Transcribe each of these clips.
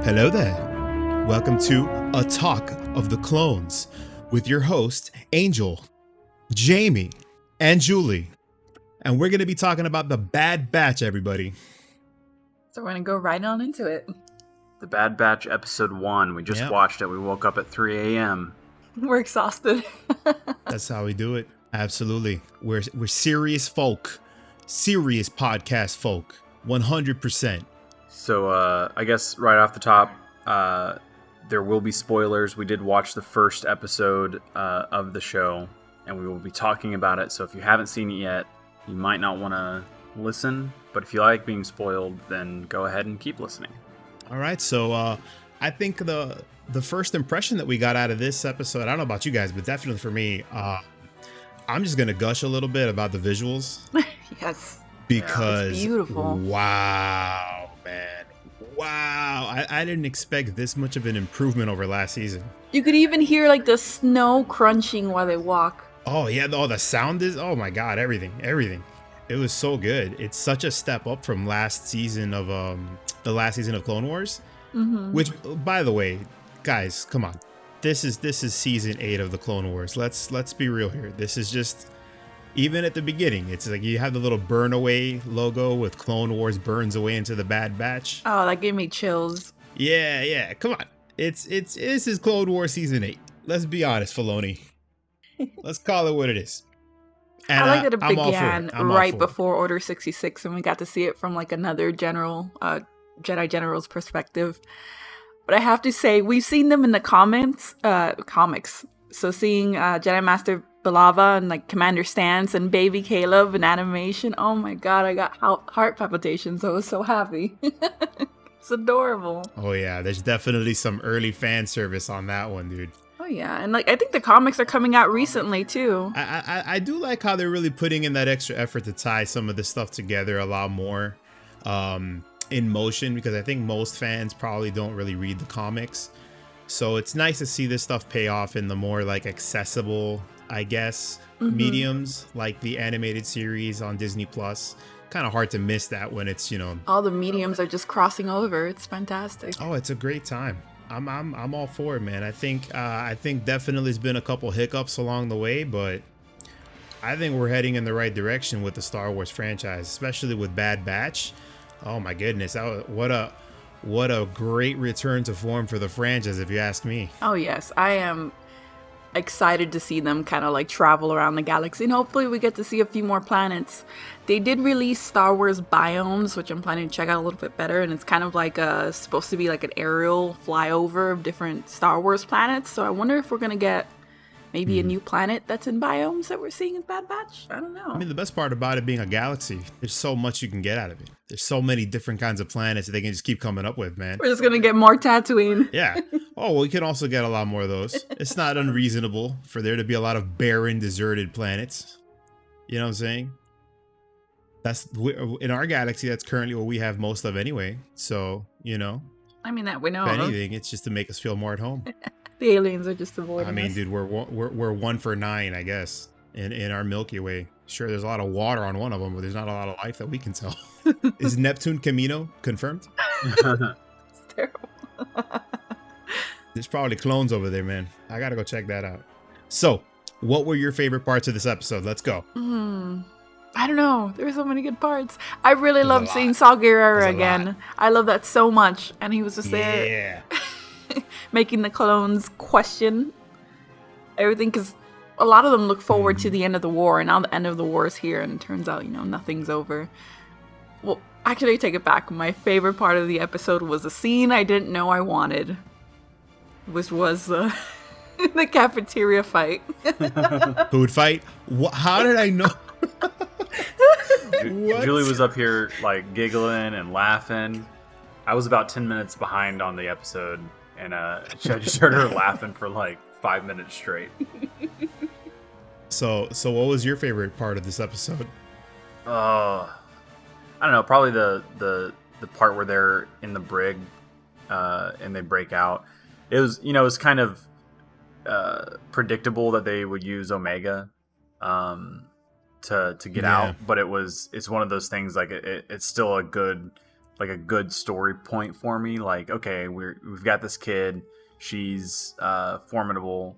Hello there. Welcome to A Talk of the Clones with your host, Angel, Jamie, and Julie. And we're going to be talking about The Bad Batch, everybody. So we're going to go right on into it. The Bad Batch episode 1. We just watched it. We woke up at 3 a.m. We're exhausted. That's how we do it. Absolutely. We're serious folk. Serious podcast folk. 100%. So I guess right off the top, there will be spoilers. We did watch the first episode of the show, and we will be talking about it. So if you haven't seen it yet, you might not want to listen. But if you like being spoiled, then go ahead and keep listening. All right. So I think the first impression that we got out of this episode, I don't know about you guys, but definitely for me, I'm just going to gush a little bit about the visuals. Yes. Because it's beautiful. Wow, man. Wow. I didn't expect this much of an improvement over last season. You could even hear like the snow crunching while they walk. Oh, yeah. The sound is, oh my God, everything. It was so good. It's such a step up from last season of, the last season of Clone Wars, which, by the way, guys, come on. This is season 8 of the Clone Wars. Let's be real here. This is just, even at the beginning, it's like you have the little burn away logo with Clone Wars burns away into the Bad Batch. Oh, that gave me chills. Yeah. Come on. This is Clone Wars season 8. Let's be honest, Filoni. Let's call it what it is. And I like that it I'm began right before Order 66, and we got to see it from like another Jedi General's perspective. But I have to say, we've seen them in the comics. So seeing Jedi Master Belava and like Commander Stance and Baby Caleb in animation. Oh my God, I got heart palpitations. I was so happy. It's adorable. Oh yeah, there's definitely some early fan service on that one, dude. Oh yeah, and like I think the comics are coming out recently too. I do like how they're really putting in that extra effort to tie some of this stuff together a lot more in motion, because I think most fans probably don't really read the comics. So it's nice to see this stuff pay off in the more like accessible, I guess, mediums like the animated series on Disney Plus. Kind of hard to miss that when it's, all the mediums are just crossing over. It's fantastic. Oh, it's a great time. I'm all for it, man. I think definitely there's been a couple hiccups along the way, but I think we're heading in the right direction with the Star Wars franchise, especially with Bad Batch. Oh my goodness, what a great return to form for the franchise, if you ask me. Oh yes, I am excited to see them kind of like travel around the galaxy, and hopefully we get to see a few more planets. They did release Star Wars Biomes, which I'm planning to check out a little bit better, and it's kind of like supposed to be like an aerial flyover of different Star Wars planets. So I wonder if we're gonna get maybe a new planet that's in Biomes that we're seeing in Bad Batch. I don't know. I mean, the best part about it being a galaxy, there's so much you can get out of it. There's so many different kinds of planets that they can just keep coming up with, man. We're just gonna get more Tatooine. Yeah. Oh, well, we can also get a lot more of those. It's not unreasonable for there to be a lot of barren, deserted planets. You know what I'm saying? That's in our galaxy. That's currently what we have most of anyway. So, I mean, that we know. If anything, it's just to make us feel more at home. The aliens are just avoiding I mean, us. dude, we're 1 for 9, I guess, in our Milky Way. Sure, there's a lot of water on one of them, but there's not a lot of life that we can tell. Is Neptune Camino confirmed? It's terrible. There's probably clones over there, man. I gotta go check that out. So, what were your favorite parts of this episode? Let's go. I don't know. There were so many good parts. I really loved seeing Saw Gerrera again. I love that so much. And he was just there making the clones question everything, because a lot of them look forward to the end of the war, and now the end of the war is here, and it turns out, nothing's over. Well, actually, I take it back. My favorite part of the episode was a scene I didn't know I wanted, which was the cafeteria fight. Food fight? How did I know? Julie was up here like giggling and laughing. I was about 10 minutes behind on the episode, and I just heard her laughing for like 5 minutes straight. So what was your favorite part of this episode? I don't know, probably the part where they're in the brig and they break out. It was kind of predictable that they would use Omega to get out, but it's one of those things, like it's still a good like a good story point for me. Like, okay, we've got this kid. She's formidable.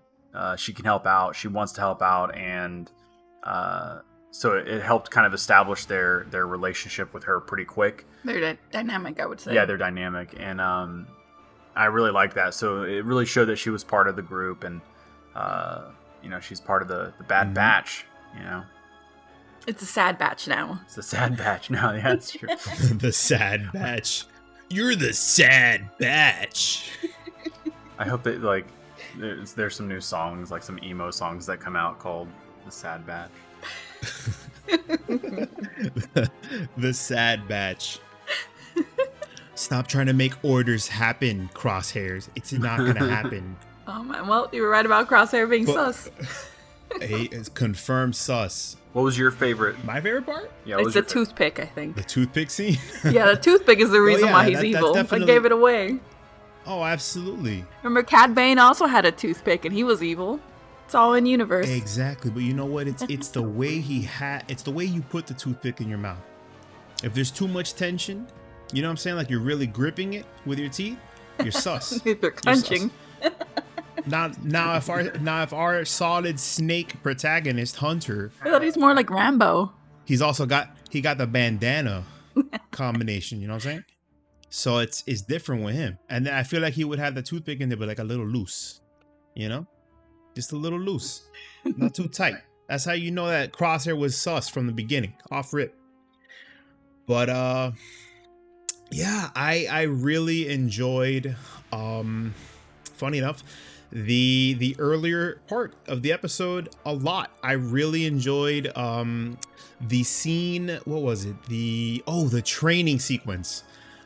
She can help out. She wants to help out, and so it helped kind of establish their relationship with her pretty quick. They're dynamic, I would say. Yeah, they're dynamic, and I really like that. So it really showed that she was part of the group, and she's part of the Bad Batch. It's a sad batch now. It's the Sad Batch now. Yeah, that's true. The Sad Batch. You're the Sad Batch. I hope that like there's some new songs, like some emo songs that come out called the Sad Batch. The Sad Batch. Stop trying to make orders happen, Crosshairs. It's not gonna happen. Oh man, well, you were right about Crosshair being sus. Hey, it's confirmed sus. What was your favorite? My favorite part? Yeah, it's the toothpick, I think. The toothpick scene? Yeah, the toothpick is the reason why he's evil. I gave it away. Oh, absolutely. Remember, Cad Bane also had a toothpick, and he was evil. It's all in universe. Exactly, but you know what? It's the way it's the way you put the toothpick in your mouth. If there's too much tension, you know what I'm saying? Like you're really gripping it with your teeth, you're sus. You're clenching. Now, if our solid snake protagonist Hunter, I thought he's more like Rambo. He's also got the bandana combination. You know what I'm saying? So it's different with him, and I feel like he would have the toothpick in there, but like a little loose. You know, just a little loose, not too tight. That's how you know that Crosshair was sus from the beginning, off rip. But yeah, I really enjoyed. Funny enough, the earlier part of the episode a lot. I really enjoyed the scene. What was it? The training sequence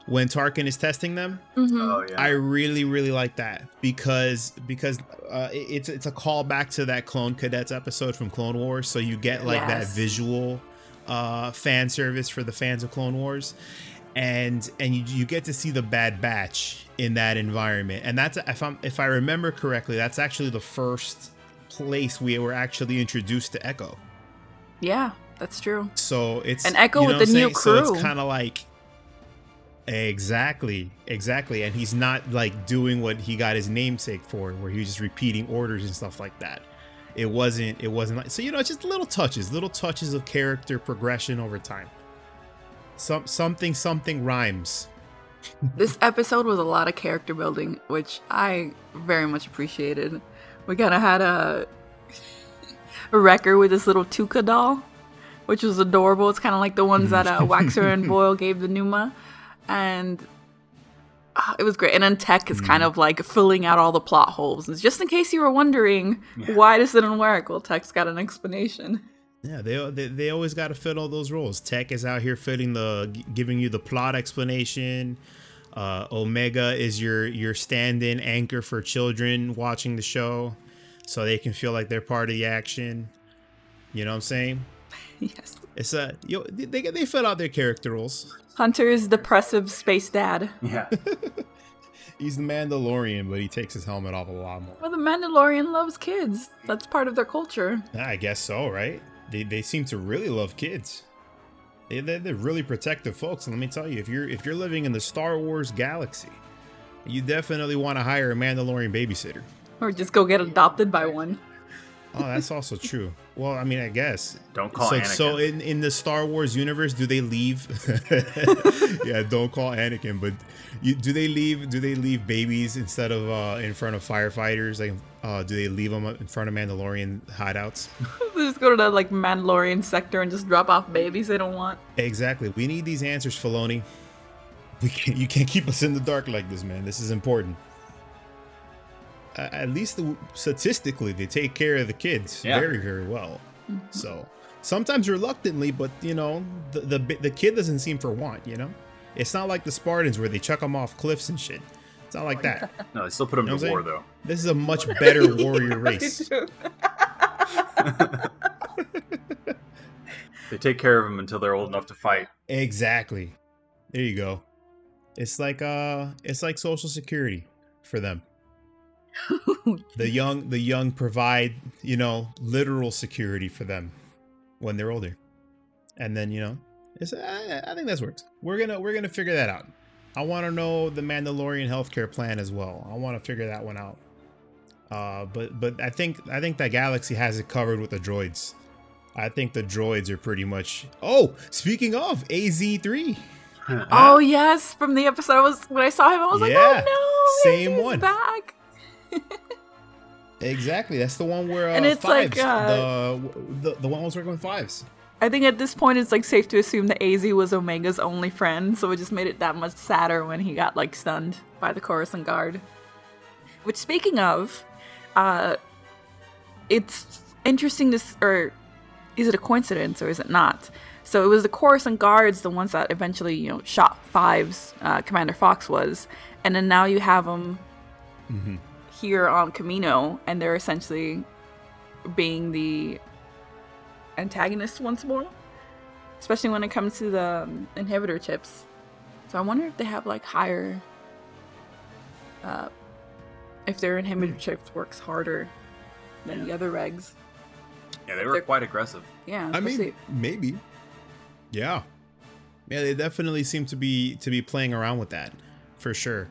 when Tarkin is testing them. Mm-hmm. Oh yeah. I really like that because it's a callback to that Clone Cadets episode from Clone Wars. So you get like that visual fan service for the fans of Clone Wars. And you get to see the Bad Batch in that environment, and that's if I remember correctly, that's actually the first place we were actually introduced to Echo. Yeah, that's true. So it's an Echo with the new crew. So it's kind of like exactly, and he's not like doing what he got his namesake for, where he was just repeating orders and stuff like that. It wasn't like so. Just little touches of character progression over time. Something rhymes. This episode was a lot of character building, which I very much appreciated. We kind of had a Wrecker with this little Tuca doll, which was adorable. It's kind of like the ones that Waxer and Boyle gave the Numa, and it was great. And then Tech is kind of like filling out all the plot holes. And just in case you were wondering why this didn't work, well, Tech's got an explanation. Yeah, they always got to fit all those roles. Tech is out here giving you the plot explanation. Omega is your stand-in anchor for children watching the show, so they can feel like they're part of the action. You know what I'm saying? Yes. It's they fill out their character roles. Hunter is depressive space dad. Yeah. He's the Mandalorian, but he takes his helmet off a lot more. Well, the Mandalorian loves kids. That's part of their culture. I guess so, right? They seem to really love kids. They're really protective folks. And let me tell you, if you're living in the Star Wars galaxy, you definitely want to hire a Mandalorian babysitter. Or just go get adopted by one. Oh, that's also true. Well, I mean, I guess. Don't call Anakin. So in the Star Wars universe, do they leave? Yeah, don't call Anakin. But do they leave babies instead of in front of firefighters? Like, do they leave them in front of Mandalorian hideouts? They just go to that like Mandalorian sector and just drop off babies they don't want. Exactly. We need these answers, Filoni. You can't keep us in the dark like this, man. This is important. At least statistically, they take care of the kids very, very well. Mm-hmm. So sometimes reluctantly, but the kid doesn't seem for want. It's not like the Spartans where they chuck them off cliffs and shit. It's not like that. No, they still put them to war though. This is a much better warrior race. They take care of them until they're old enough to fight. Exactly. There you go. It's like Social Security for them. The young provide, literal security for them when they're older. And then, I think that works. We're gonna figure that out. I want to know the Mandalorian healthcare plan as well. I want to figure that one out. But I think that Galaxy has it covered with the droids. I think the droids are pretty much. Oh, speaking of AZ3. Oh yes, from the episode when I saw him, I was like, oh no, same one. Back. Exactly, that's the one where and it's Fives, like the one I was working with Fives. I think at this point it's like safe to assume that AZ was Omega's only friend, so it just made it that much sadder when he got like stunned by the Coruscant Guard. Which, speaking of, it's interesting to, or is it a coincidence or is it not? So it was the Coruscant Guards, the ones that eventually, shot Fives, Commander Fox was, and then now you have them here on Kamino, and they're essentially being the antagonist once more, especially when it comes to the inhibitor chips. So I wonder if they have like higher, if their inhibitor chips works harder than the other regs. Yeah, they were quite aggressive. Yeah, I mean, maybe. Yeah, they definitely seem to be playing around with that for sure.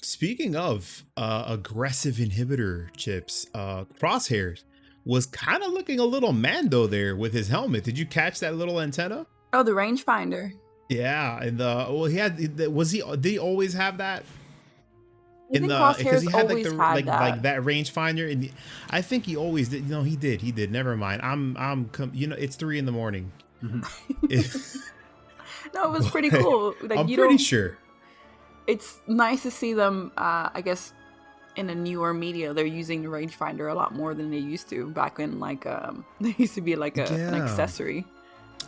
Speaking of aggressive inhibitor chips, Crosshairs was kind of looking a little Mando there with his helmet. Did you catch that little antenna? Oh, the rangefinder. Yeah, and did he always have that? Because he had like that rangefinder, and I think he always did. No, he did. Never mind. It's 3 a.m. No, it was pretty cool. Like, I'm pretty sure. It's nice to see them, I guess, in a newer media. They're using the rangefinder a lot more than they used to back when, like, they used to be like an accessory.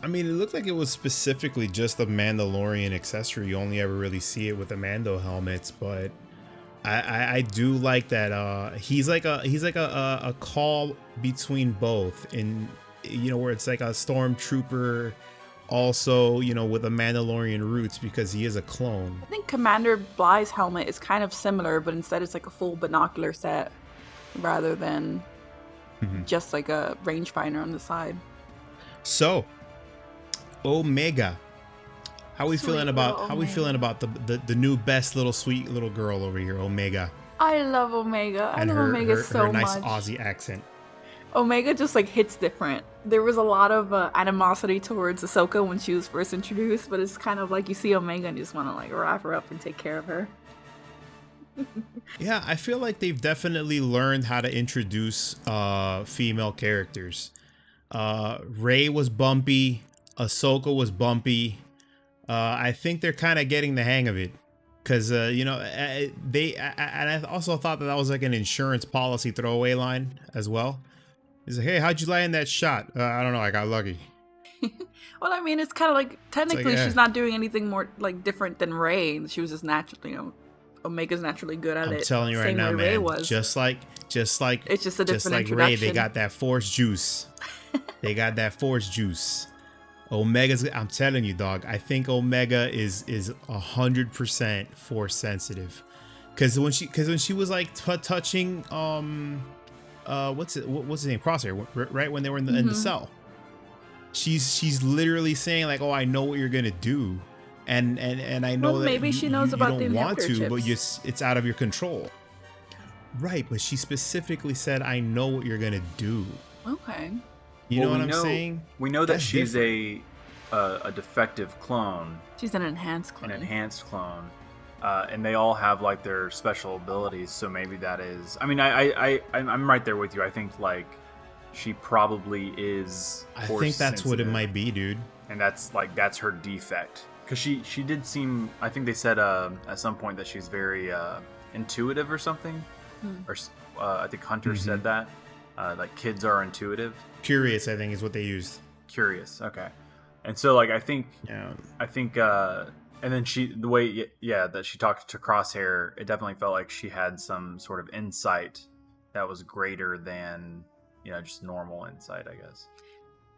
I mean, it looked like it was specifically just a Mandalorian accessory. You only ever really see it with the Mando helmets, but I do like that. He's like a call between both, and where it's like a stormtrooper. Also, with a Mandalorian roots because he is a clone. I think Commander Bly's helmet is kind of similar, but instead it's like a full binocular set rather than just like a rangefinder on the side. So, Omega, how we feeling about the new best little sweet little girl over here, Omega? I love Omega. I love Omega so much. Her nice Aussie accent. Omega just like hits different. There was a lot of animosity towards Ahsoka when she was first introduced, but it's kind of like you see Omega and you just want to like wrap her up and take care of her. Yeah, I feel like they've definitely learned how to introduce female characters. Rey was bumpy, Ahsoka was bumpy. I think they're kind of getting the hang of it. Because, I also thought that was like an insurance policy throwaway line as well. He's like, hey, how'd you land that shot? I don't know. I got lucky. Well, I mean, it's kind of like, technically, she's not doing anything more like different than Rey. She was just naturally, Omega's naturally good at it. I'm telling you right now, man. Just like it's just a different just like Rey, they got that Force juice. Omega's, I'm telling you, dog. I think Omega is 100% Force sensitive, because when she was like touching what's his name, Crosshair, right when they were in the cell, she's literally saying like, oh, I know what you're gonna do, and I know that maybe she knows about you don't want to, chips. but it's out of your control, right? But she specifically said, I know what you're gonna do. Okay. You know what I'm saying? We know that she's a defective clone. She's an enhanced clone. And they all have like their special abilities. So maybe that is. I mean, I'm right there with you. I think like she probably is. I think that's what it might be, dude. And that's her defect. Because she did seem. I think they said at some point that she's very intuitive or something. Or I think Hunter said that. Like kids are intuitive. Curious, I think, is what they used. Curious, okay. And so, like, I think, and then the way that she talked to Crosshair, it definitely felt like she had some sort of insight that was greater than, just normal insight, I guess.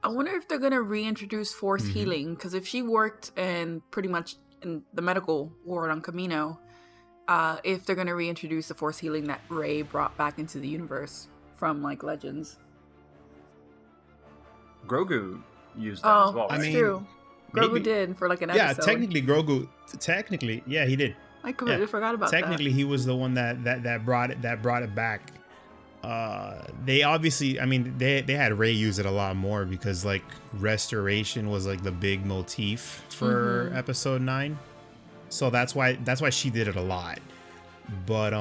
I wonder if they're going to reintroduce Force healing, because if she worked pretty much in the medical ward on Kamino, if they're going to reintroduce the Force healing that Rey brought back into the universe from, like, Legends. Grogu, I used that as well. That's Right? true. Grogu did for like an episode. Yeah, technically Grogu. Technically, yeah, he did. I completely forgot about that. Technically, he was the one that brought it back. They obviously, I mean, they had Rey use it a lot more because like restoration was like the big motif for episode 9. So that's why she did it a lot. But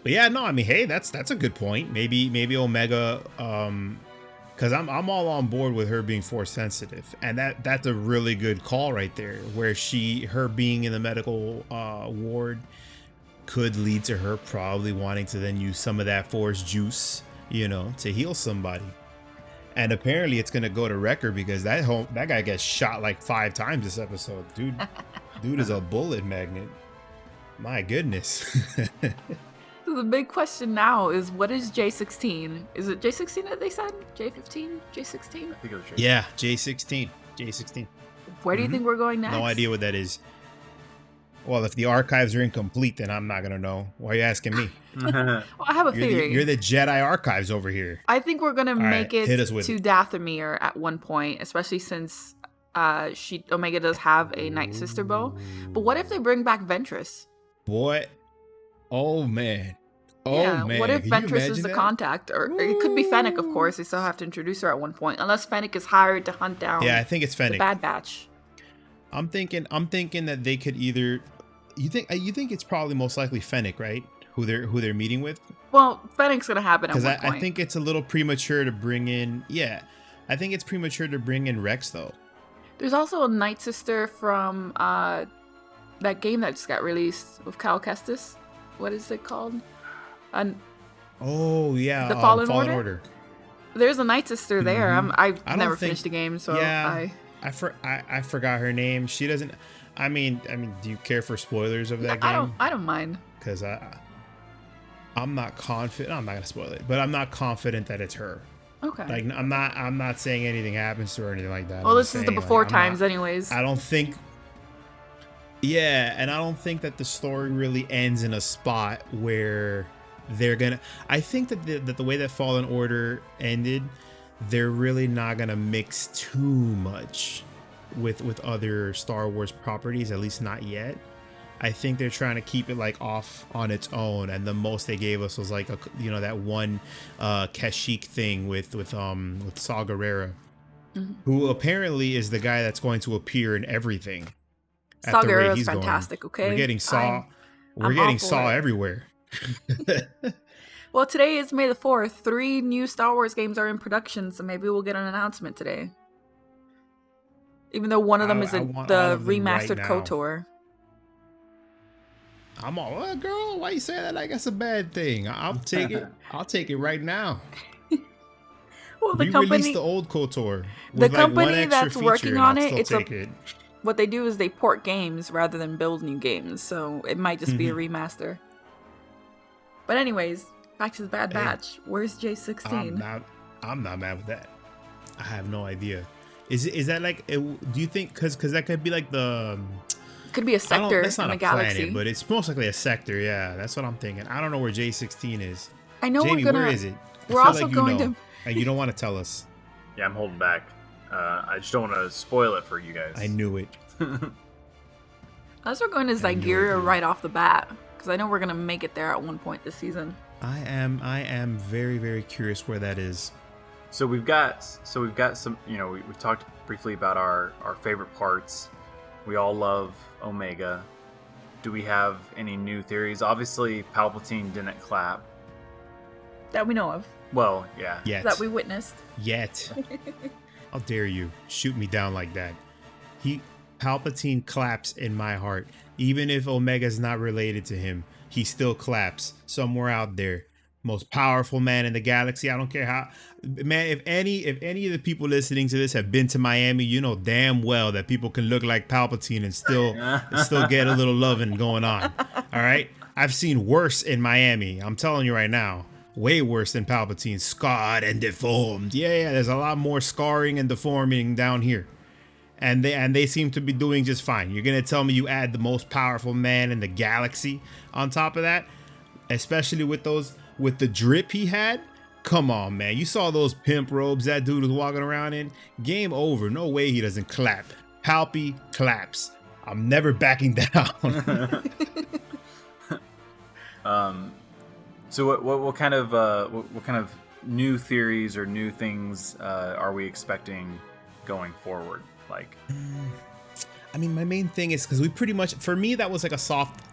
yeah, no, I mean, hey, that's a good point. Maybe Omega, because I'm all on board with her being force sensitive, and that's a really good call right there. Where her being in the medical ward could lead to her probably wanting to then use some of that force juice, to heal somebody. And apparently it's gonna go to Wrecker because that guy gets shot like 5 times this episode. Dude is a bullet magnet. My goodness. So the big question now is, what is J16? Is it J16 that they said? J15? J16? I think it was J16. Yeah, J16. Where do you think we're going next? No idea what that is. Well, if the archives are incomplete, then I'm not going to know. Why are you asking me? Well, I have a theory. You're the Jedi archives over here. I think we're going to make it to it. Dathomir at one point, especially since Omega does have a Night Sister bow. But what if they bring back Ventress? Boy. Oh, man. Man. What if Can Ventress is the contact? Or it could be Fennec, of course. They still have to introduce her at one point. Unless Fennec is hired to hunt down I think it's Fennec. the Bad Batch. I'm thinking that they could either... You think it's probably most likely Fennec, right? Who they're meeting with? Well, Fennec's going to happen at one point. Because I think it's a little premature to bring in... Yeah. I think it's premature to bring in Rex, though. There's also a Night Sister from that game that just got released with Cal Kestis. What is it called? Oh yeah, the Fallen Order. There's a Night Sister there. I've never think, finished the game, so I forgot her name. She doesn't. I mean, do you care for spoilers of that game? I don't mind. Because I'm not confident. I'm not gonna spoil it, but I'm not confident that it's her. Okay. Like I'm not saying anything happens to her or anything like that. Well, this is the before times, anyways. I don't think. Yeah, and I don't think that the story really ends in a spot where they're gonna... I think that the way that Fallen Order ended, they're really not gonna mix too much with other Star Wars properties, at least not yet. I think they're trying to keep it like off on its own, and the most they gave us was like that one Kashyyyk thing with Saw Gerrera, who apparently is the guy that's going to appear in everything. Saw Gerrera is fantastic. Okay, we're getting Saw. We're getting Saw everywhere. Well, today is May the 4th. 3 new Star Wars games are in production, so maybe we'll get an announcement today. Even though one of them is the remastered KOTOR. I'm all, girl, why you say that like that's a bad thing? I'll take it. I'll take it right now. Well, we released the old KOTOR. The company that's working on it, what they do is they port games rather than build new games, so it might just be a remaster. But anyways, back to the Bad Batch. Where's J16? I'm not mad with that. I have no idea. Is that like? Do you think because that could be like the? Could be a sector that's not in the a galaxy, planet, but it's most likely a sector. Yeah, that's what I'm thinking. I don't know where J16 is. I know Jamie, where is it? We're also like going to. And you don't want to tell us. Yeah, I'm holding back. I just don't want to spoil it for you guys. I knew it. Unless we're going to Zygeria right off the bat, because I know we're gonna make it there at one point this season. I am very, very curious where that is. So we've got some. We've talked briefly about our favorite parts. We all love Omega. Do we have any new theories? Obviously, Palpatine didn't clap. That we know of. Well, yeah. Yet. That we witnessed. Yet. How dare you shoot me down like that? Palpatine claps in my heart. Even if Omega's not related to him, he still claps somewhere out there. Most powerful man in the galaxy. I don't care how. Man, if any of the people listening to this have been to Miami, you know damn well that people can look like Palpatine and still get a little loving going on. All right? I've seen worse in Miami. I'm telling you right now. Way worse than Palpatine. Scarred and deformed. Yeah, there's a lot more scarring and deforming down here. And they seem to be doing just fine. You're going to tell me you add the most powerful man in the galaxy on top of that? Especially with the drip he had? Come on, man. You saw those pimp robes that dude was walking around in? Game over. No way he doesn't clap. Palpy claps. I'm never backing down. So what kind of new theories or new things are we expecting going forward? Like, I mean, my main thing is because we pretty much, for me, that was like a soft.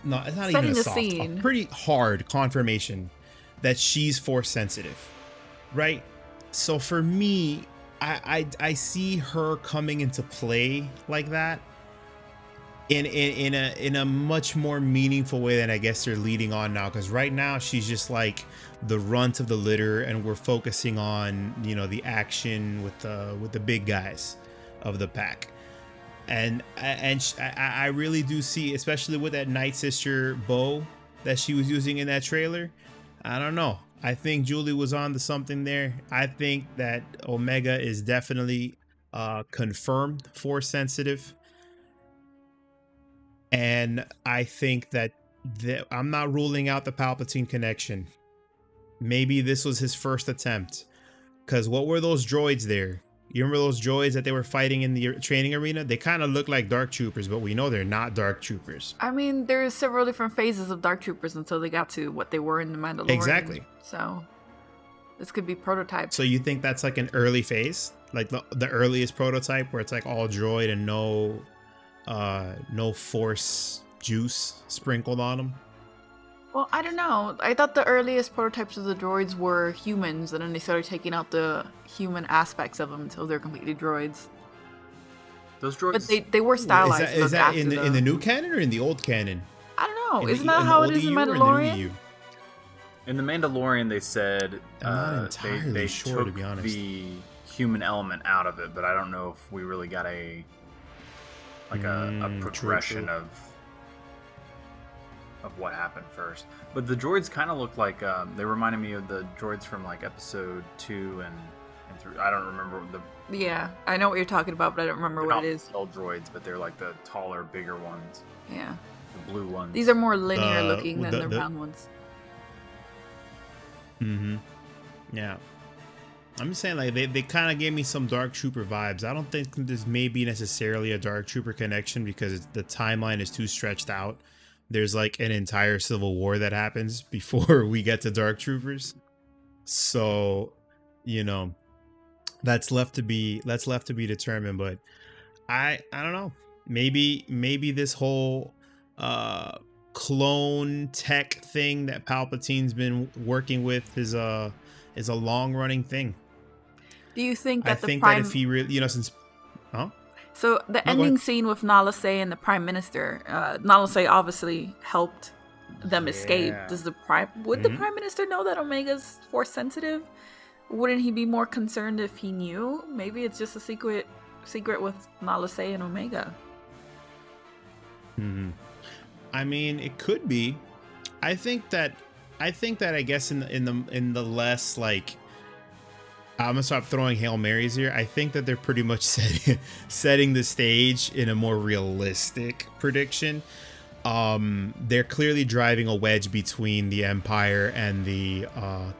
No, it's not Setting even a the soft. scene. A pretty hard confirmation that she's force sensitive, right? So for me, I see her coming into play like that in a much more meaningful way than I guess they're leading on now. Because right now she's just like the runt of the litter, and we're focusing on, you know, the action with the big guys of the pack. And I really do see, especially with that Night Sister bow that she was using in that trailer. I don't know. I think Julie was on to something there. I think that Omega is definitely confirmed force sensitive. And I think that I'm not ruling out the Palpatine connection. Maybe this was his first attempt. Because what were those droids there? You remember those droids that they were fighting in the training arena? They kind of look like Dark Troopers, but we know they're not Dark Troopers. I mean, there's several different phases of Dark Troopers until they got to what they were in the Mandalorian. Exactly. So this could be prototypes. So you think that's like an early phase? Like the earliest prototype where it's like all droid and no force juice sprinkled on them? Well, I don't know. I thought the earliest prototypes of the droids were humans, and then they started taking out the human aspects of them until they're completely droids. Those droids, but they were stylized. Is that in the new canon or in the old canon? I don't know. Isn't that how it is in Mandalorian? In the Mandalorian, they said I'm not entirely they sure, took to be honest. the human element out of it, but I don't know if we really got a progression true. of what happened first. But the droids kind of look like they reminded me of the droids from like episode 2 and 3. I don't remember the. Yeah, I know what you're talking about, but I don't remember what it is. Old droids, but they're like the taller, bigger ones. Yeah, the blue ones. These are more linear looking than the round ones. Mm-hmm. Yeah. I'm just saying, like, they kind of gave me some Dark Trooper vibes. I don't think this may be necessarily a Dark Trooper connection because the timeline is too stretched out. There's like an entire civil war that happens before we get to Dark Troopers. So, you know, that's left to be determined. But I don't know. Maybe this whole clone tech thing that Palpatine's been working with is a long running thing. Do you think that that if he really, you know, since So the ending scene with Nala Se and the Prime Minister, Nala Se obviously helped them escape. Does the Prime Minister know that Omega's force sensitive? Wouldn't he be more concerned if he knew? Maybe it's just a secret with Nala Se and Omega. I mean, it could be. I think that I guess in the less like, I'm gonna stop throwing Hail Marys here. I think that they're pretty much setting the stage in a more realistic prediction. They're clearly driving a wedge between the Empire and the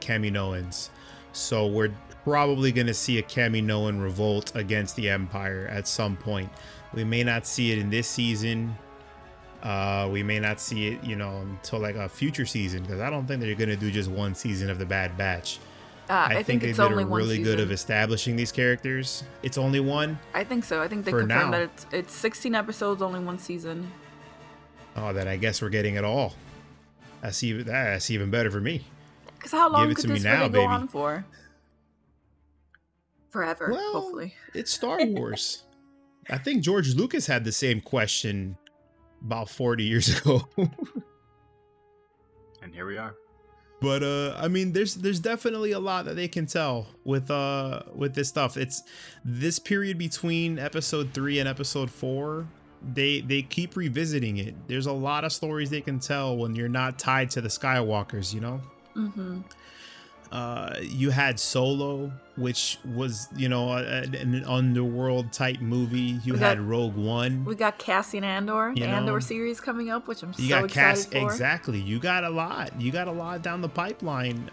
Kaminoans. So we're probably gonna see a Kaminoan revolt against the Empire at some point. We may not see it in this season. We may not see it, you know, until like a future season, because I don't think they're gonna do just one season of the Bad Batch. I think they did a really good of establishing these characters. It's only one? I think so. I think they confirmed that it's 16 episodes, only one season. Oh, then I guess we're getting it all. That's even better for me. Because how long could this really go on for? Forever, well, hopefully. It's Star Wars. I think George Lucas had the same question about 40 years ago. And here we are. But I mean, there's definitely a lot that they can tell with this stuff. It's this period between episode 3 and episode 4. They keep revisiting it. There's a lot of stories they can tell when you're not tied to the Skywalkers, you know. You had Solo, which was, an underworld type movie. You had Rogue One. We got Cassian Andor, the Andor series coming up, which I'm so excited for. Exactly. You got a lot. You got a lot down the pipeline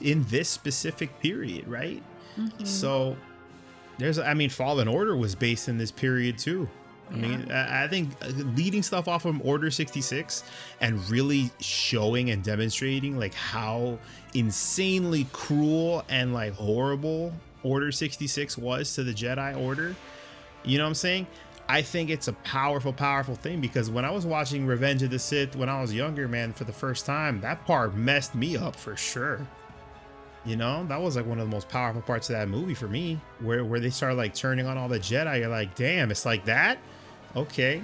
in this specific period, right? Mm-hmm. So Fallen Order was based in this period too. I think leading stuff off from Order 66 and really showing and demonstrating like how insanely cruel and like horrible Order 66 was to the Jedi Order. You know what I'm saying? I think it's a powerful thing, because when I was watching Revenge of the Sith when I was younger, man, for the first time, that part messed me up for sure. That was like one of the most powerful parts of that movie for me, where they started like turning on all the Jedi. You're like, damn, it's like that. Okay.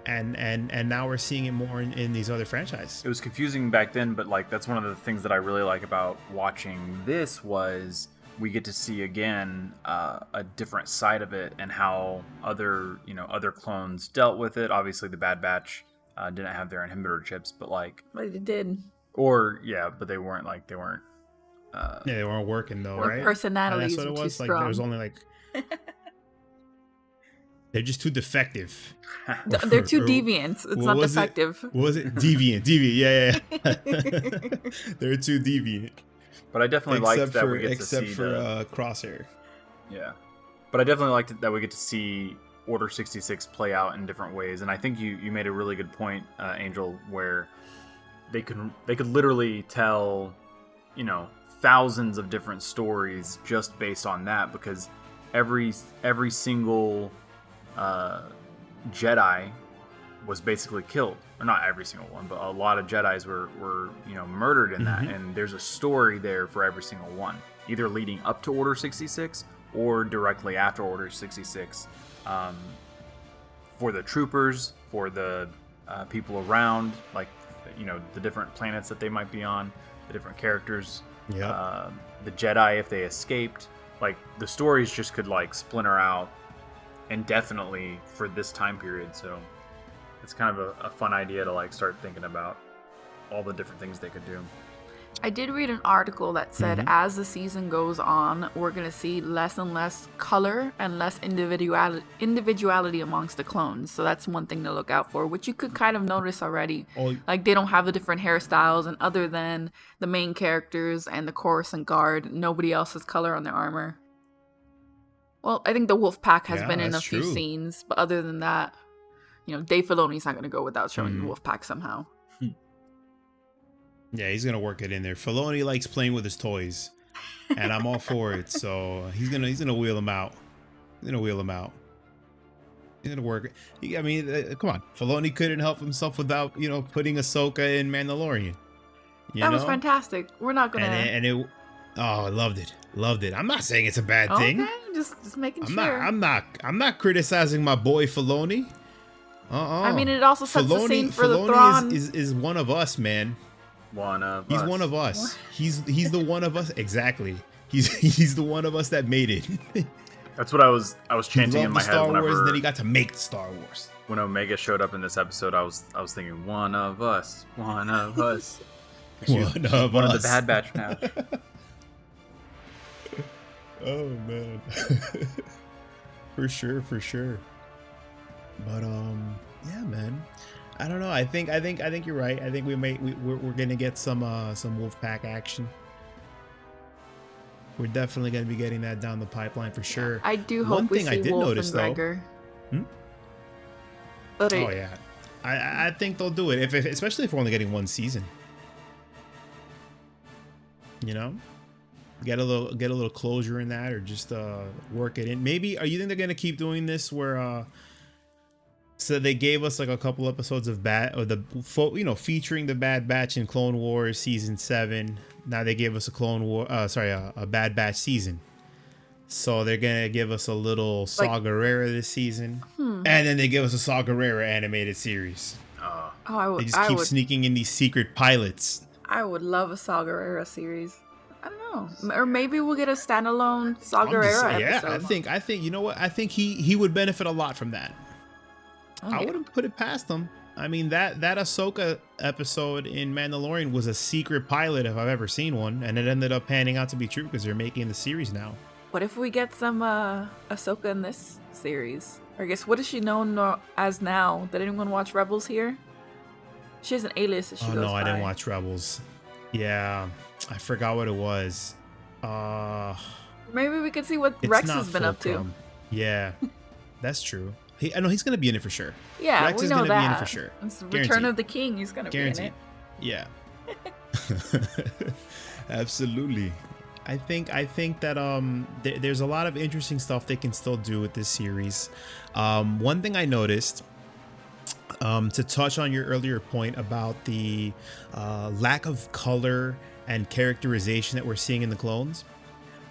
And now we're seeing it more in these other franchises. It was confusing back then, but like that's one of the things that I really like about watching this was we get to see again a different side of it and how other clones dealt with it. Obviously, the Bad Batch didn't have their inhibitor chips, but they did. But they weren't. They weren't working though, right? Personalities that's what it was. Too like strong. There was only like. They're just too defective. They're too deviant. It's not defective. What was it? Deviant. Yeah. They're too deviant. But I definitely liked that we get to see except for Crosshair. Yeah. But I definitely liked that we get to see Order 66 play out in different ways. And I think you made a really good point, Angel, where they could literally tell, thousands of different stories just based on that, because every single Jedi was basically killed, or not every single one, but a lot of Jedis were murdered in that, and there's a story there for every single one, either leading up to Order 66 or directly after Order 66, for the troopers, for the people around, like the different planets that they might be on, the different characters, the Jedi if they escaped. Like the stories just could like splinter out indefinitely for this time period. So it's kind of a fun idea to like start thinking about all the different things they could do. I did read an article that said as the season goes on, we're going to see less and less color and less individuality amongst the clones. So that's one thing to look out for, which you could kind of notice already. Like they don't have the different hairstyles, and other than the main characters and the Coruscant Guard, nobody else has color on their armor. Well, I think the Wolf Pack has been in a few scenes, but other than that, Dave Filoni's not going to go without showing the Wolf Pack somehow. Yeah, he's going to work it in there. Filoni likes playing with his toys, and I'm all for it. So he's gonna wheel them out. He's going to work. I mean, come on. Filoni couldn't help himself without, putting Ahsoka in Mandalorian. That was fantastic. We're not going to... I loved it. I'm not saying it's a bad thing. Okay, just making sure. I'm not criticizing my boy Filoni. I mean, it also sets the scene for Filoni the Thrawn. is one of us, man. He's one of us. He's the one of us. Exactly. He's the one of us that made it. That's what I was chanting in my head Star whenever. Wars, then he got to make the Star Wars. When Omega showed up in this episode, I was thinking, one of us. One of us the Bad Batch now. Oh man. For sure. But yeah, man. I don't know. I think you're right. I think we're gonna get some Wolfpack action. We're definitely gonna be getting that down the pipeline for sure. I do hope we see Wolf and Gregor. Oh yeah, I think they'll do it. Especially if we're only getting one season. Get a little closure in that, or just work it in. Maybe, you think they're gonna keep doing this where so they gave us like a couple episodes of featuring the Bad Batch in Clone Wars season 7. Now they gave us a Bad Batch season. So they're gonna give us a little Saw Gerrera this season, and then they give us a Saw Gerrera animated series. They just keep sneaking in these secret pilots. I would love a Saw Gerrera series. I don't know, or maybe we'll get a standalone Saw Gerrera episode. Yeah, I think you know what? I think he would benefit a lot from that. I wouldn't put it past him. I mean, that Ahsoka episode in Mandalorian was a secret pilot if I've ever seen one, and it ended up panning out to be true because they're making the series now. What if we get some Ahsoka in this series? Or I guess, what is she known as now? Did anyone watch Rebels here? She has an alias that she goes by. I didn't watch Rebels. Yeah, I forgot what it was. Maybe we could see what Rex has been up to. Yeah, that's true. I know he's gonna be in it for sure. Yeah, Rex we is know gonna that. be in it for sure. It's the Return of the King. He's gonna be in it. Yeah. Absolutely. I think that there's a lot of interesting stuff they can still do with this series. One thing I noticed, to touch on your earlier point about the lack of color and characterization that we're seeing in the clones.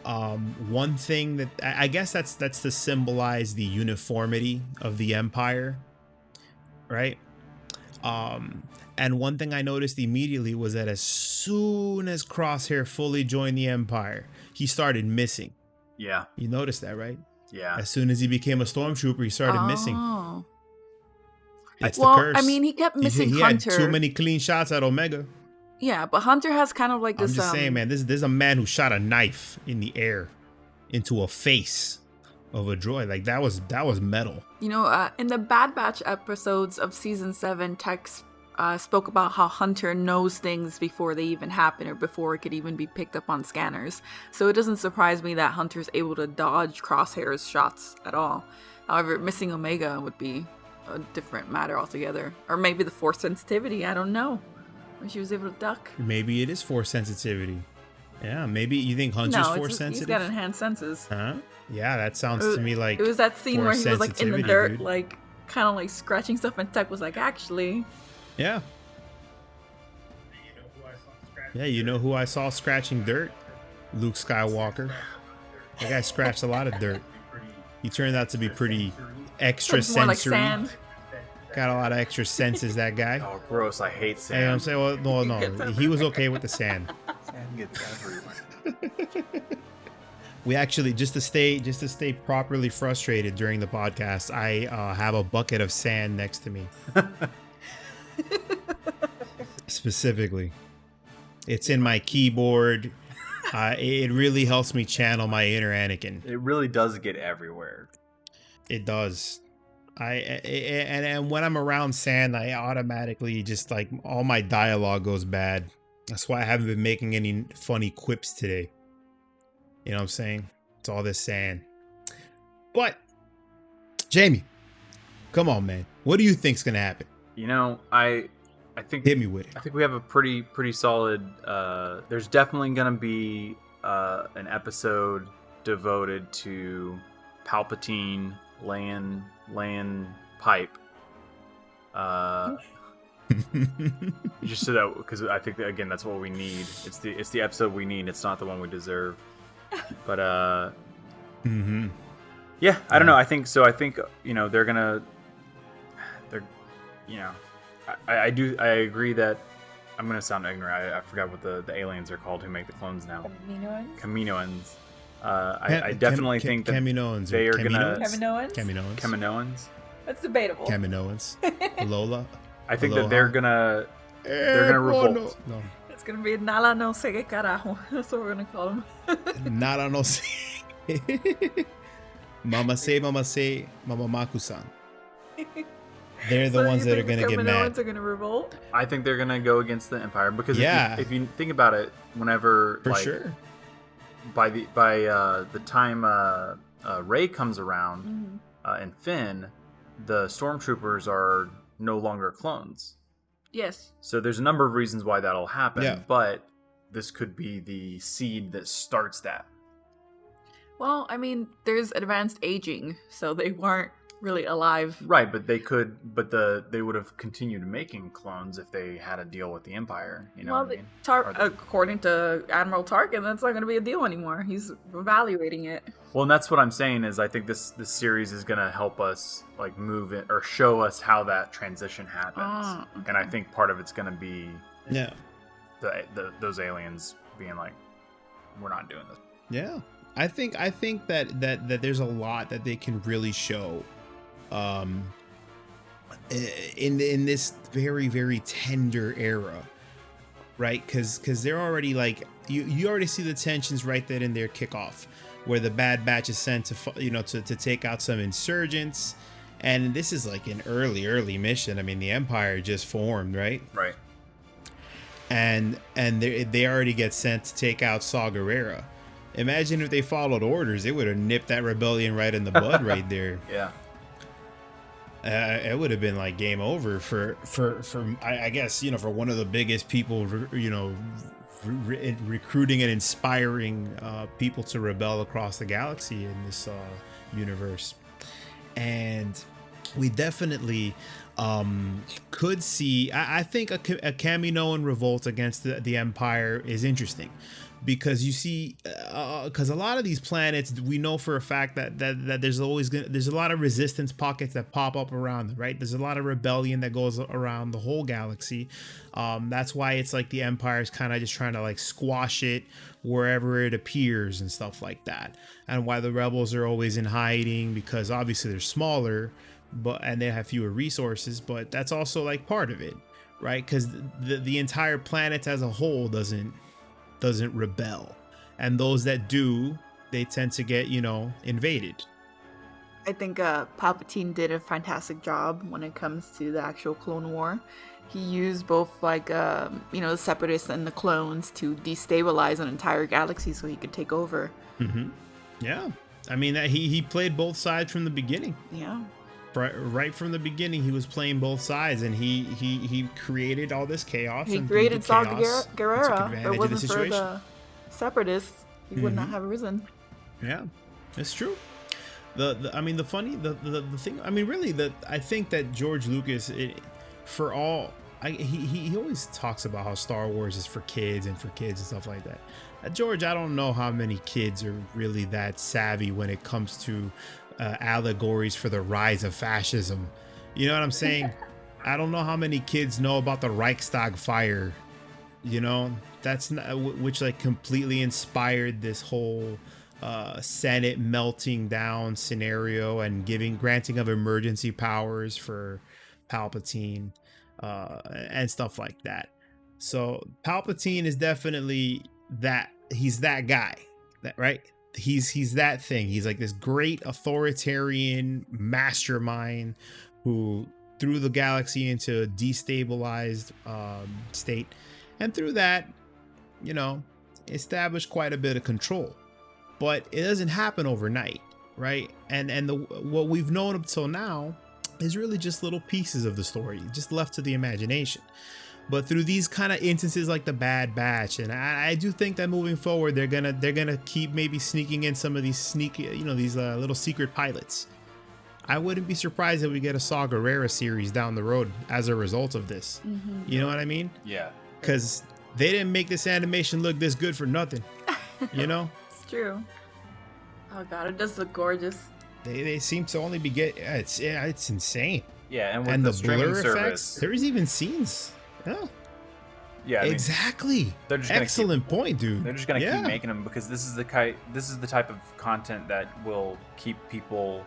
One thing that I guess that's to symbolize the uniformity of the Empire, right? And one thing I noticed immediately was that as soon as Crosshair fully joined the Empire, he started missing. Yeah. You noticed that, right? Yeah. As soon as he became a stormtrooper, he started missing. That's well, the curse. I mean, he kept missing he Hunter. Had too many clean shots at Omega. Yeah, but Hunter has kind of like this. I'm just saying, man. This is a man who shot a knife in the air into a face of a droid. Like that was metal. You know, in the Bad Batch episodes of season 7, Tex spoke about how Hunter knows things before they even happen or before it could even be picked up on scanners. So it doesn't surprise me that Hunter's able to dodge Crosshair's shots at all. However, missing Omega would be a different matter altogether. Or maybe the Force sensitivity, I don't know. Or she was able to duck. Maybe it is Force sensitivity. Yeah, maybe you think Hunter's Force sensitive? He's got enhanced senses. Huh? Yeah, that sounds to me like it was that scene where he was like in the dirt, dude. like kind of like scratching stuff, and Tech was like, actually. Yeah. Yeah, you know who I saw scratching dirt? Luke Skywalker. That guy scratched a lot of dirt. He turned out to be pretty extra sensory. Like sand. Got a lot of extra senses, that guy. Oh, gross. I hate sand. You know what I'm saying? Well, no. He was okay with the sand. Sand gets everywhere. We actually, just to stay properly frustrated during the podcast, I have a bucket of sand next to me. Specifically. It's in my keyboard. It really helps me channel my inner Anakin. It really does get everywhere. It does. And when I'm around sand, I automatically just like all my dialogue goes bad. That's why I haven't been making any funny quips today. You know what I'm saying? It's all this sand. But Jamie, come on, man. What do you think's gonna happen? You know, I think hit me with it. I think we have a pretty solid. There's definitely gonna be an episode devoted to Palpatine laying pipe. Just so that, because I think that, again, that's what we need. It's the episode we need. It's not the one we deserve. But yeah, I don't know. I think so. I think they're I agree that I'm gonna sound ignorant. I forgot what the aliens are called who make the clones now. Kaminoans. I definitely think that Kaminoans they are gonna Kaminoans. That's debatable. Kaminoans. Lola. I think that they're gonna revolt. No. It's gonna be Nala no se que carajo. That's what we're gonna call them. Nala no se. Mama say, Mama Maku-san. They're the ones that are gonna get mad. Are gonna revolt. I think they're gonna go against the Empire because if you think about it, whenever for sure. By the time Rey comes around and Finn, the stormtroopers are no longer clones. Yes. So there's a number of reasons why that'll happen, yeah. But this could be the seed that starts that. Well, I mean, there's advanced aging, so they weren't really alive. Right, but they would have continued making clones if they had a deal with the Empire. You know what I mean? According to Admiral Tarkin, that's not going to be a deal anymore. He's evaluating it. Well, and that's what I'm saying is I think this series is going to help us like move it or show us how that transition happens. Okay. And I think part of it's going to be those aliens being like, we're not doing this. Yeah. I think that there's a lot that they can really show in this very, very tender era, right? Because they're already like, you already see the tensions right there in their kickoff, where the Bad Batch is sent to take out some insurgents, and this is like an early mission. I mean, the Empire just formed, right? Right. And they already get sent to take out Saw Gerrera. Imagine if they followed orders, they would have nipped that rebellion right in the bud right there. Yeah. It would have been like game over for I guess, for one of the biggest people, recruiting and inspiring people to rebel across the galaxy in this universe. And we definitely could see, I think a Kaminoan revolt against the Empire is interesting, because you see, because a lot of these planets, we know for a fact that there's a lot of resistance pockets that pop up around them, right? There's a lot of rebellion that goes around the whole galaxy. That's why it's like the Empire is kind of just trying to like squash it wherever it appears and stuff like that. And why the rebels are always in hiding, because obviously they're smaller, and they have fewer resources, but that's also like part of it, right? Because the entire planet as a whole doesn't rebel, and those that do, they tend to get invaded. I think Palpatine did a fantastic job when it comes to the actual Clone War. He used both like the Separatists and the clones to destabilize an entire galaxy so he could take over. Yeah, I mean that he played both sides from the beginning. Yeah, right from the beginning, he was playing both sides, and he created all this chaos. He created Saw Gerrera. If it wasn't for the Separatists, he would not have arisen. Yeah, it's true. The thing. I mean, really, I think that George Lucas, he always talks about how Star Wars is for kids and stuff like that. George, I don't know how many kids are really that savvy when it comes to allegories for the rise of fascism. You know what I'm saying? I don't know how many kids know about the Reichstag fire. That's not, which like completely inspired this whole Senate melting down scenario and granting of emergency powers for Palpatine and stuff like that. So Palpatine is definitely that. He's that guy, right? He's that thing. He's like this great authoritarian mastermind who threw the galaxy into a destabilized state, and through that, established quite a bit of control. But it doesn't happen overnight, right? And what we've known up till now is really just little pieces of the story, just left to the imagination. But through these kind of instances like the Bad Batch, and I do think that moving forward, they're gonna keep maybe sneaking in some of these these little secret pilots. I wouldn't be surprised if we get a Saw Gerrera series down the road as a result of this. You know what I mean? Yeah. Because they didn't make this animation look this good for nothing. It's true. Oh god, it does look gorgeous. They seem to only be it's insane. Yeah, and with the blur effects, there's even scenes. Yeah, exactly. They're just excellent point, dude. They're just gonna keep making them, because this is the type of content that will keep people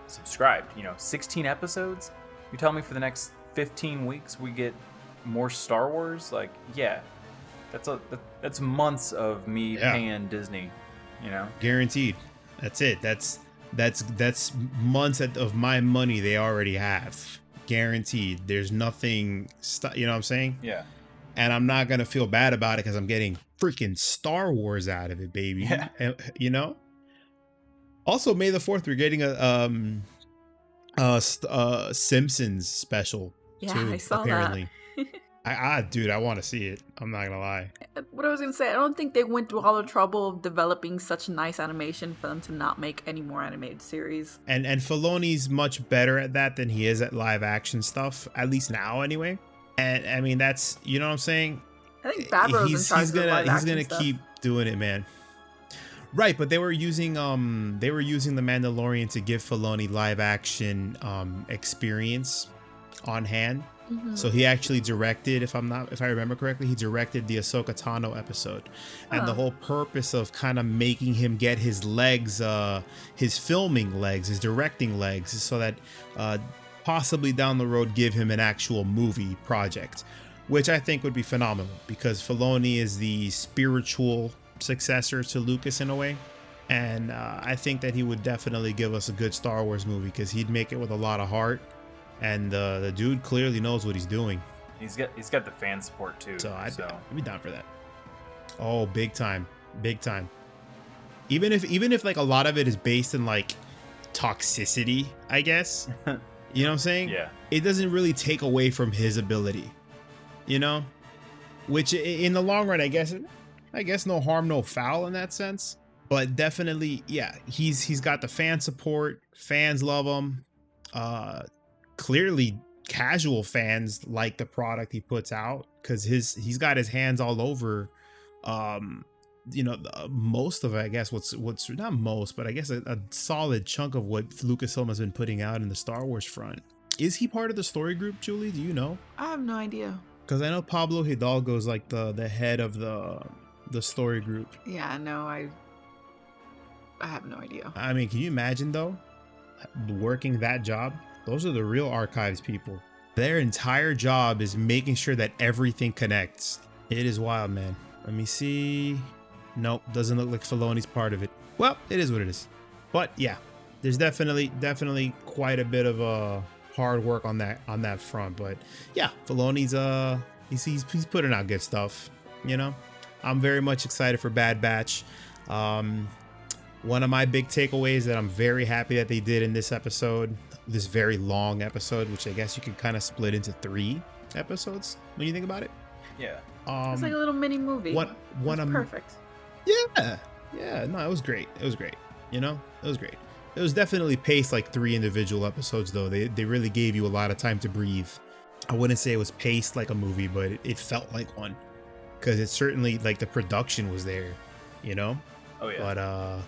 subscribed. 16 episodes. You tell me for the next 15 weeks we get more Star Wars? Like, yeah, that's months of me paying Disney. Guaranteed. That's it. That's months of my money they already have. Guaranteed. There's nothing, you know what I'm saying? Yeah. And I'm not going to feel bad about it because I'm getting freaking Star Wars out of it, baby. Yeah. Also, May the 4th, we're getting a Simpsons special. Yeah, too, I saw apparently. that. Dude, I want to see it. I'm not going to lie. What I was going to say, I don't think they went through all the trouble of developing such nice animation for them to not make any more animated series. And Filoni's much better at that than he is at live action stuff, at least now anyway. And I mean, that's, you know what I'm saying? I think Favreau's in charge of live action He's gonna stuff. keep doing it, man. Right, but they were using the Mandalorian to give Filoni live action experience on hand. So he actually directed, if I remember correctly, he directed the Ahsoka Tano episode. And the whole purpose of kind of making him get his legs, his filming legs, his directing legs, is so that possibly down the road give him an actual movie project, which I think would be phenomenal because Filoni is the spiritual successor to Lucas in a way. And I think that he would definitely give us a good Star Wars movie because he'd make it with a lot of heart. And the dude clearly knows what he's doing. He's got the fan support too. So I'd be down for that. Oh, big time. Big time. Even if like a lot of it is based in like toxicity, I guess. You know what I'm saying? Yeah. It doesn't really take away from his ability. You know? Which in the long run, I guess no harm, no foul in that sense. But definitely, yeah, he's got the fan support. Fans love him. Clearly casual fans like the product he puts out because he's got his hands all over most of it, I guess what's not most, but I guess a solid chunk of what Lucasfilm has been putting out in the Star Wars front. Is he part of the story group, Julie? Do you know? I have no idea. Because I know Pablo Hidalgo is like the head of the story group. Yeah, no, I have no idea. I mean, can you imagine though, working that job? Those are the real archives people. Their entire job is making sure that everything connects. It is wild, man. Let me see. Nope, doesn't look like Filoni's part of it. Well, it is what it is. But yeah, there's definitely quite a bit of hard work on that front. But yeah, Filoni's he's putting out good stuff. You know, I'm very much excited for Bad Batch. One of my big takeaways that I'm very happy that they did in this episode, this very long episode, which I guess you could kind of split into 3 episodes when you think about it. Yeah. It's like a little mini movie. Perfect. Yeah. No, it was great. You know, it was great. It was definitely paced like 3 individual episodes, though. They really gave you a lot of time to breathe. I wouldn't say it was paced like a movie, but it felt like one because it certainly like the production was there. You know. Oh yeah. But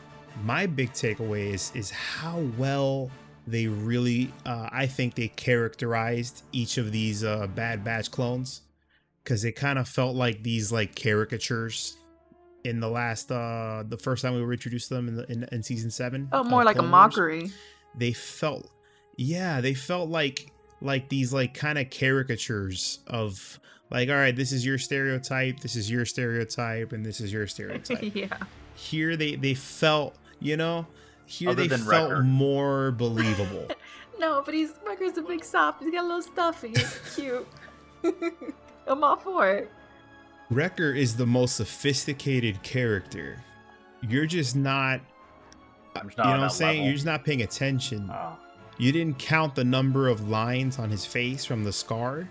my big takeaway is how well they really, I think they characterized each of these Bad Batch clones, because it kind of felt like these like caricatures in the first time we were introduced to them in season 7. Oh, more like a mockery. They felt like these like kind of caricatures of like, all right, this is your stereotype, this is your stereotype, and this is your stereotype. Yeah. Here they felt, you know, here Other they than felt Wrecker. more believable. No, but Wrecker's a big soft. He's got a little stuffy. He's cute. I'm all for it. Wrecker is the most sophisticated character. You're just not, I'm just you not know on what I'm that saying? level. You're just not paying attention. Oh. You didn't count the number of lines on his face from the scar,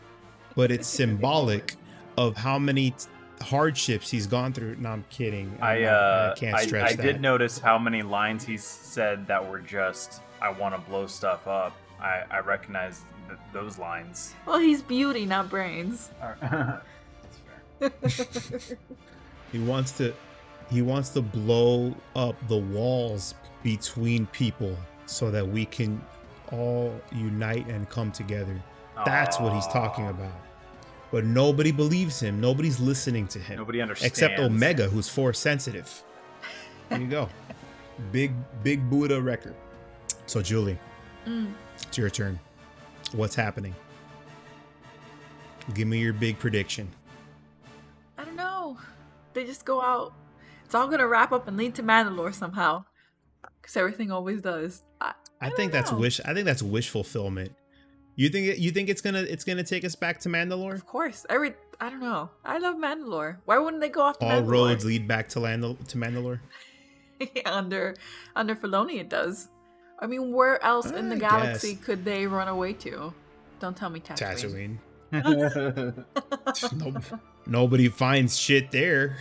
but it's symbolic of how many hardships he's gone through. No, I'm kidding. I can't stretch that. I did notice how many lines he said that were just, I want to blow stuff up. I recognize those lines. Well, he's beauty, not brains. That's fair. He wants to blow up the walls between people so that we can all unite and come together. That's what he's talking about. But nobody believes him. Nobody's listening to him. Nobody understands. Except Omega, who's Force sensitive. There you go. Big Buddha record. So Julie, it's your turn. What's happening? Give me your big prediction. I don't know. They just go out. It's all gonna wrap up and lead to Mandalore somehow, because everything always does. I think that's wish fulfillment. You think it's gonna take us back to Mandalore? Of course. I don't know. I love Mandalore. Why wouldn't they go off to All Mandalore? roads lead back to Mandalore. under Filoni, it does. I mean, where else in the galaxy could they run away to? Don't tell me Tatooine. Nobody finds shit there.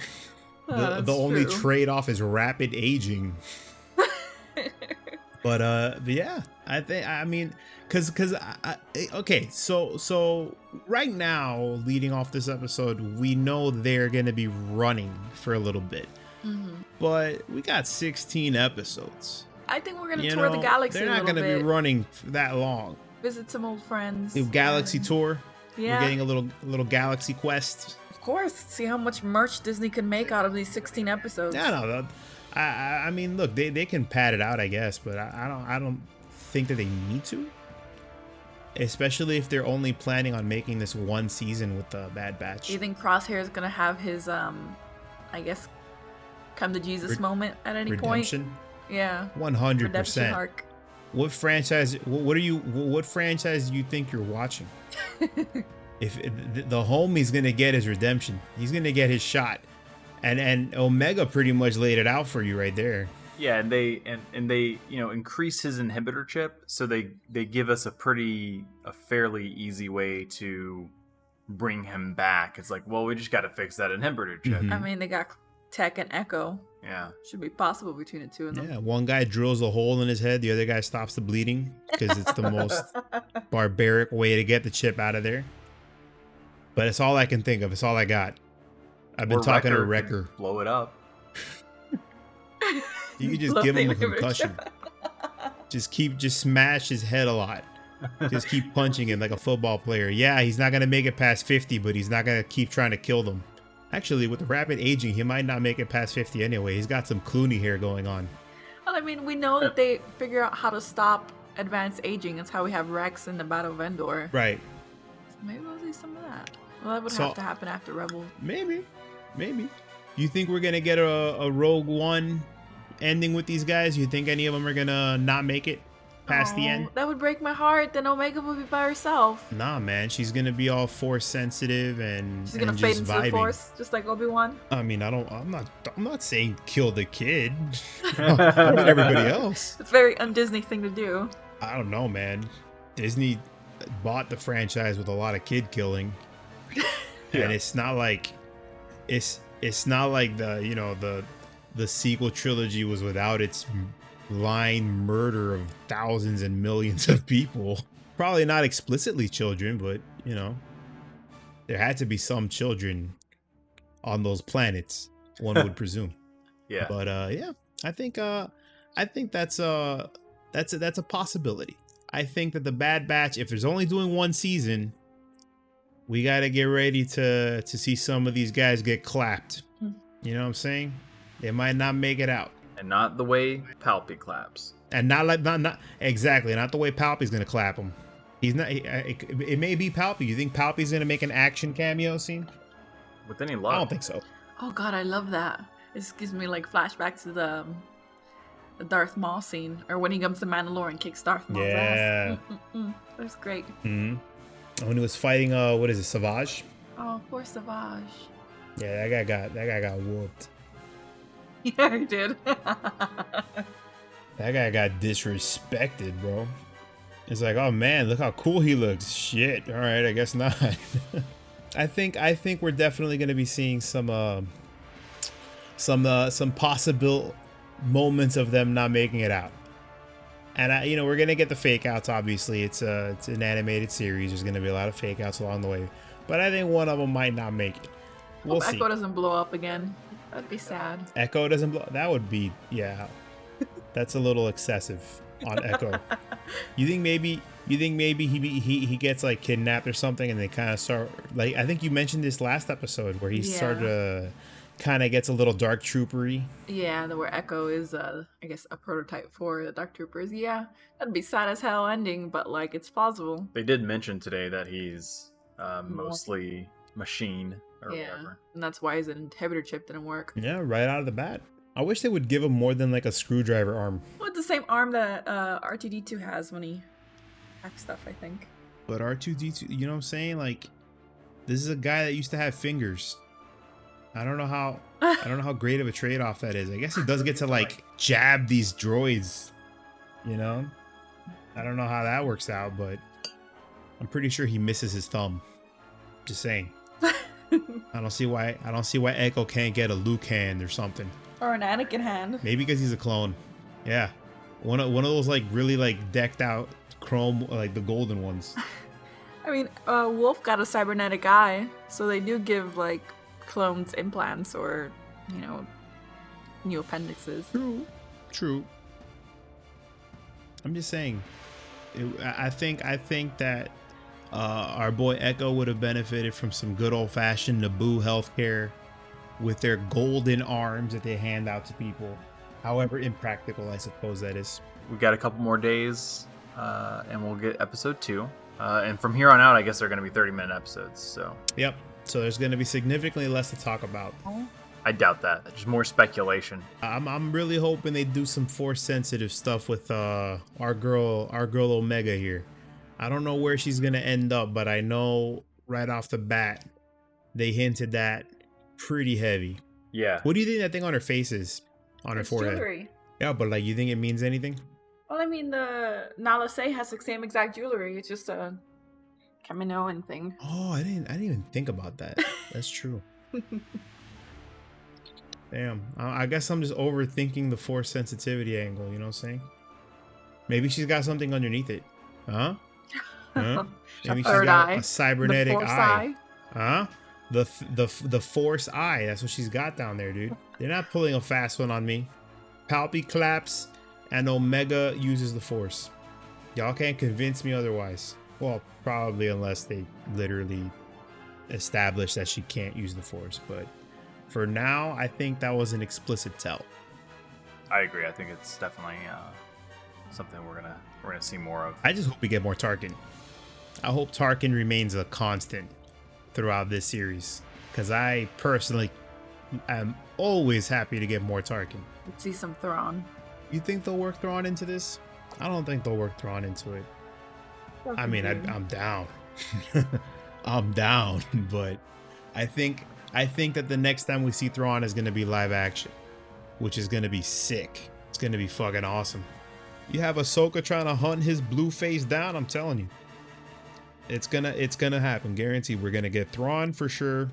The only true. trade-off is rapid aging. But yeah, I mean, okay, so right now, leading off this episode, we know they're gonna be running for a little bit, but we got 16 episodes. I think we're gonna tour the galaxy. They're not gonna be running for that long. Visit some old friends. A galaxy tour. Yeah. We're getting a little galaxy quest. Of course. See how much merch Disney can make out of these 16 episodes. No. I mean, look, they can pad it out, I guess, but I don't think that they need to. especially if they're only planning on making this one season with the Bad Batch. Do you think Crosshair is gonna have his I guess come to Jesus moment at any redemption? point? Yeah. 100%. Arc. What franchise? What franchise do you think you're watching? If the homie's gonna get his redemption, he's gonna get his shot, and Omega pretty much laid it out for you right there. Yeah, and they increase his inhibitor chip, so they give us a fairly easy way to bring him back. It's like, well, we just got to fix that inhibitor chip. I mean, they got Tech and Echo. Yeah, should be possible between the two of them. Yeah, one guy drills a hole in his head, the other guy stops the bleeding because it's the most barbaric way to get the chip out of there. But it's all I can think of. It's all I got. I've been talking to Wrecker. Blow it up. You could just give him a concussion. Just smash his head a lot. Just keep punching him like a football player. Yeah, he's not gonna make it past 50, but he's not gonna keep trying to kill them. Actually, with the rapid aging, he might not make it past 50 anyway. He's got some Clooney hair going on. Well, I mean, we know that they figure out how to stop advanced aging. That's how we have Rex in the Battle of Endor. Right. So maybe we'll see some of that. Well, that would have to happen after Rebels. Maybe. You think we're gonna get a Rogue One ending with these guys? You think any of them are gonna not make it past the end? That would break my heart. Then Omega would be by herself. Nah, man, she's gonna be all Force sensitive and she's gonna fade into the Force, just like Obi-Wan. I mean, I'm not saying kill the kid. Everybody else. It's a very un-Disney thing to do. I don't know, man. Disney bought the franchise with a lot of kid killing, and it's not like the sequel trilogy was without its line murder of thousands and millions of people. Probably not explicitly children, but there had to be some children on those planets, one would presume. Yeah. But I think that's a possibility. I think that the Bad Batch, if there's only doing one season, we got to get ready to see some of these guys get clapped. You know what I'm saying? They might not make it out. And not the way Palpy claps. And not exactly, not the way Palpy's going to clap him. He's not. It may be Palpy. You think Palpy's going to make an action cameo scene? With any luck. I don't think so. Oh God, I love that. This gives me like flashbacks to the Darth Maul scene, or when he comes to Mandalore and kicks Darth Maul's ass. That's great. Mm-hmm. When he was fighting, what is it, Savage? Oh, poor Savage. Yeah, that guy got whooped. Yeah, he did. That guy got disrespected, bro. It's like, oh man, look how cool he looks. Shit. All right, I guess not. I think we're definitely going to be seeing some possible moments of them not making it out. And we're going to get the fake outs. Obviously, it's an animated series. There's going to be a lot of fake outs along the way. But I think one of them might not make it. We'll see. Echo doesn't blow up again. That'd be sad. Echo doesn't blow. That would be, yeah. That's a little excessive on Echo. You think maybe he gets like kidnapped or something, and they kind of start like, I think you mentioned this last episode where he started to kind of gets a little dark troopery. Yeah, where Echo is I guess a prototype for the Dark Troopers. Yeah, that'd be sad as hell ending, but like it's plausible. They did mention today that he's mostly machine or whatever, and that's why his inhibitor chip didn't work. Yeah, right out of the bat. I wish they would give him more than like a screwdriver arm. Well, it's the same arm that R2-D2 has when he hacks stuff, I think. But R2-D2, you know what I'm saying? Like, this is a guy that used to have fingers. I don't know how great of a trade-off that is. I guess he does get to like jab these droids, you know? I don't know how that works out, but I'm pretty sure he misses his thumb. Just saying. I don't see why Echo can't get a Luke hand or something. Or an Anakin hand. Maybe because he's a clone. Yeah. One of those like really like decked out chrome, like the golden ones. I mean, Wolf got a cybernetic eye, so they do give like clones implants or, new appendixes. True. I'm just saying. I think that our boy Echo would have benefited from some good old-fashioned Naboo healthcare with their golden arms that they hand out to people. However impractical, I suppose that is. We've got a couple more days, and we'll get episode 2. And from here on out, I guess they're going to be 30-minute episodes. So. Yep. So there's going to be significantly less to talk about. I doubt that. Just more speculation. I'm really hoping they do some Force sensitive stuff with our girl Omega here. I don't know where she's gonna end up, but I know right off the bat they hinted that pretty heavy. Yeah. What do you think that thing on her face is? On her forehead? Jewelry. Yeah, but like, you think it means anything? Well, I mean, the Nala Se has the same exact jewelry. It's just a Kaminoan thing. Oh, I didn't even think about that. That's true. Damn. I guess I'm just overthinking the Force sensitivity angle, you know what I'm saying? Maybe she's got something underneath it. Huh? Maybe she's got a cybernetic eye. Huh? The Force eye. That's what she's got down there, dude. They're not pulling a fast one on me. Palpy claps and Omega uses the Force. Y'all can't convince me otherwise. Well, probably unless they literally establish that she can't use the Force, but for now, I think that was an explicit tell. I agree. I think it's definitely something we're gonna see more of. I just hope we get more Tarkin. I hope Tarkin remains a constant throughout this series, because I personally am always happy to get more Tarkin. Let's see some Thrawn. You think they'll work Thrawn into this? I don't think they'll work Thrawn into it. I mean, I'm down. I'm down, but I think that the next time we see Thrawn is going to be live action, which is going to be sick. It's going to be fucking awesome. You have Ahsoka trying to hunt his blue face down. I'm telling you, it's gonna happen. Guaranteed. We're gonna get Thrawn for sure.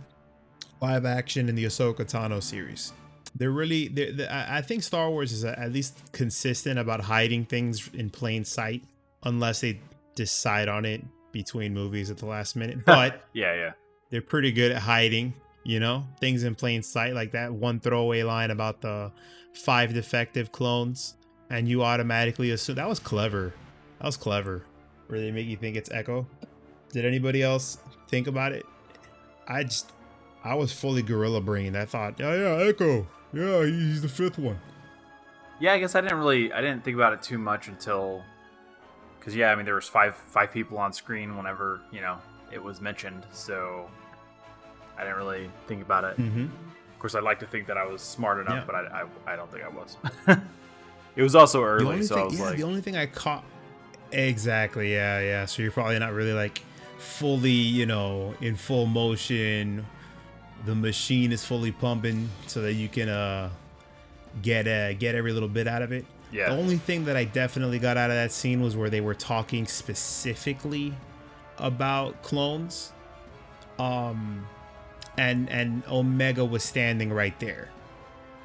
Live action in the Ahsoka Tano series. I think Star Wars is at least consistent about hiding things in plain sight, unless they decide on it between movies at the last minute. But yeah, they're pretty good at hiding, you know, things in plain sight, like that one throwaway line about the 5 defective clones, and you automatically assume. That was clever. Where they make you think it's Echo. Did anybody else think about it? I was fully gorilla brained. I thought, yeah, Echo. Yeah, he's the 5th one. Yeah, I guess I didn't think about it too much until, because yeah, I mean there was five people on screen whenever, you know, it was mentioned, so I didn't really think about it. Mm-hmm. Of course, I'd like to think that I was smart enough, but I don't think I was. It was also early, so I was like, the only thing I caught. Exactly, yeah. So you're probably not really like fully, you know, in full motion. The machine is fully pumping so that you can get every little bit out of it. Yeah. The only thing that I definitely got out of that scene was where they were talking specifically about clones. And Omega was standing right there.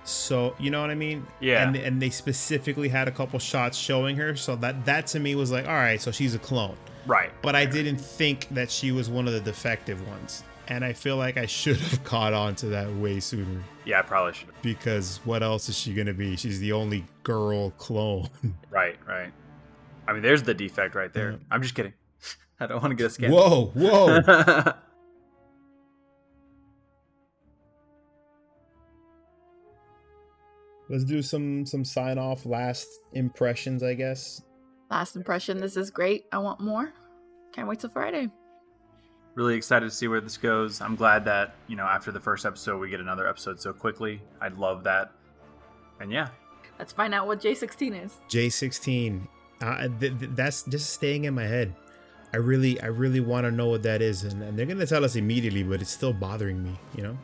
So, you know what I mean? Yeah. And they specifically had a couple shots showing her. So that to me was like, all right, so she's a clone. Right. But I didn't think that she was one of the defective ones. And I feel like I should have caught on to that way sooner. Yeah, I probably should have. Because what else is she going to be? She's the only girl clone. Right. I mean, there's the defect right there. Yeah. I'm just kidding. I don't want to get a scan. Whoa. Let's do some sign off, last impressions, I guess. Last impression, this is great. I want more. Can't wait till Friday. Really excited to see where this goes. I'm glad that, you know, after the first episode, we get another episode so quickly. I'd love that. And yeah. Let's find out what J16 is. J16. That's just staying in my head. I really want to know what that is. And they're going to tell us immediately, but it's still bothering me, you know?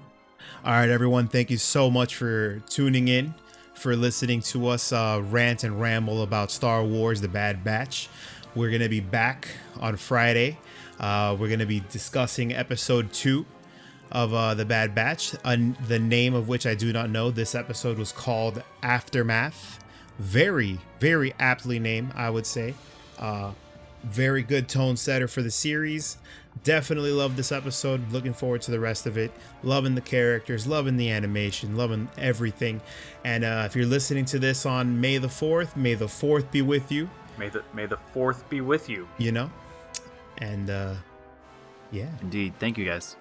All right, everyone. Thank you so much for tuning in, for listening to us rant and ramble about Star Wars, The Bad Batch. We're going to be back on Friday. We're going to be discussing episode 2 of The Bad Batch, the name of which I do not know. This episode was called Aftermath. Very, very aptly named, I would say. Very good tone setter for the series. Definitely love this episode. Looking forward to the rest of it. Loving the characters, loving the animation, loving everything. And if you're listening to this on May the 4th, may the 4th be with you. May the 4th be with you. You know? And yeah. Indeed. Thank you, guys.